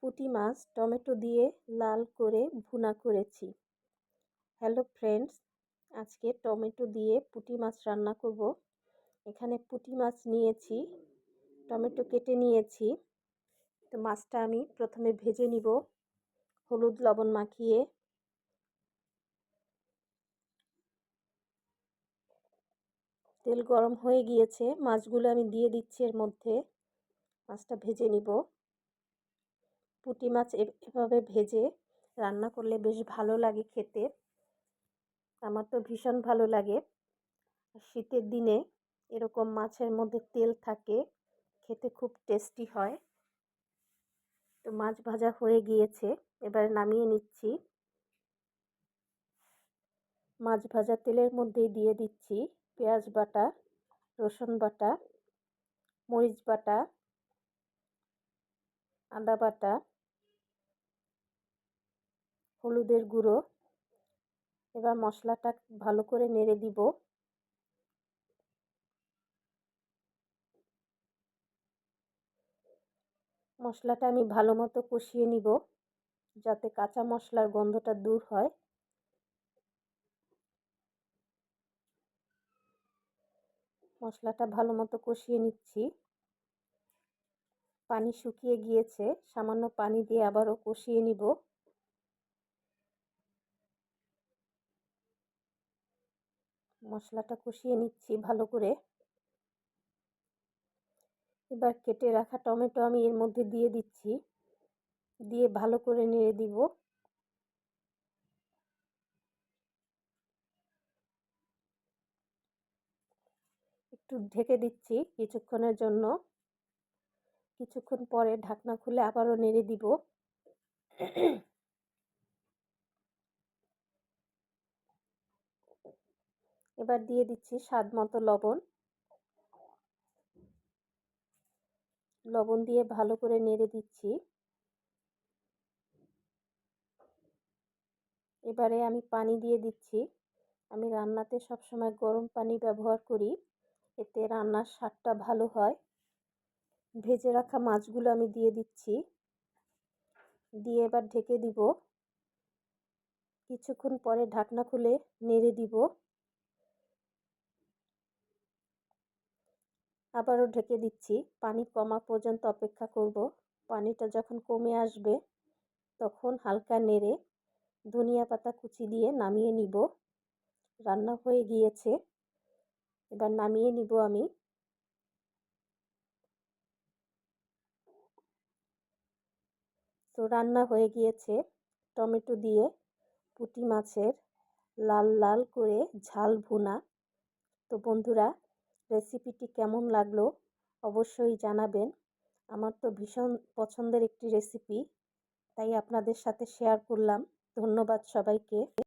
পুঁটি মাছ টমেটো দিয়ে লাল করে ভুনা করেছি। হ্যালো ফ্রেন্ডস, আজকে টমেটো দিয়ে পুঁটি মাছ রান্না করব। এখানে পুঁটি মাছ নিয়েছি, টমেটো কেটে নিয়েছি। তো মাছটা আমি প্রথমে ভেজে নিব হলুদ লবণ মাখিয়ে। তেল গরম হয়ে গিয়েছে, মাছগুলো আমি দিয়ে দিচ্ছি এর মধ্যে। মাছটা ভেজে নিব। পুঁটি মাছ এভাবে ভেজে রান্না করলে বেশ ভালো লাগে খেতে। আমার তো ভীষণ ভালো লাগে। শীতের দিনে এরকম মাছের মধ্যে তেল থাকে, খেতে খুব টেস্টি হয়। তো মাছ ভাজা হয়ে গিয়েছে, এবার নামিয়ে নিচ্ছি। মাছ ভাজা তেলের মধ্যেই দিয়ে দিচ্ছি পেঁয়াজ বাটা, রসুন বাটা, মরিচ বাটা, আদা বাটা, হলুদের গুঁড়ো। এবার মশলাটা ভালো করে নেড়ে দিব। মশলাটা আমি ভালো মতো কষিয়ে নিব, যাতে কাঁচা মশলার গন্ধটা দূর হয়। মশলাটা ভালো মতো কষিয়ে নিচ্ছি। পানি শুকিয়ে গিয়েছে, সামান্য পানি দিয়ে আবারও কষিয়ে নিব। মশলাটা কষিয়ে নিচ্ছি ভালো করে। এবার কেটে রাখা টমেটো আমি এর মধ্যে দিয়ে দিচ্ছি, দিয়ে ভালো করে নেড়ে দিব। একটু ঢেকে দিচ্ছি কিছুক্ষণের জন্য। কিছুক্ষণ পরে ঢাকনা খুলে আবারও নেড়ে দিব। এবার দিয়ে দিচ্ছি স্বাদ মতো লবণ। লবণ দিয়ে ভালো করে নেড়ে দিচ্ছি। এবারে আমি পানি দিয়ে দিচ্ছি। আমি রান্নাতে সবসময় গরম পানি ব্যবহার করি, এতে রান্নার স্বাদটা ভালো হয়। ভেজে রাখা মাছগুলো আমি দিয়ে দিচ্ছি, দিয়ে এবার ঢেকে দিব। কিছুক্ষণ পরে ঢাকনা খুলে নেড়ে দিব। আবারও ঢেকে দিচ্ছি, পানি কমা পর্যন্ত অপেক্ষা করব। পানিটা যখন কমে আসবে তখন হালকা নেড়ে ধনিয়া পাতা কুচি দিয়ে নামিয়ে নিব। রান্না হয়ে গিয়েছে, এবার নামিয়ে নিব আমি। তো রান্না হয়ে গিয়েছে টমেটো দিয়ে পুঁটি মাছের লাল লাল করে ঝাল ভুনা। তো বন্ধুরা, রেসিপিটি কেমন লাগলো অবশ্যই জানাবেন। আমার তো ভীষণ পছন্দের একটি রেসিপি, তাই আপনাদের সাথে শেয়ার করলাম। ধন্যবাদ সবাইকে।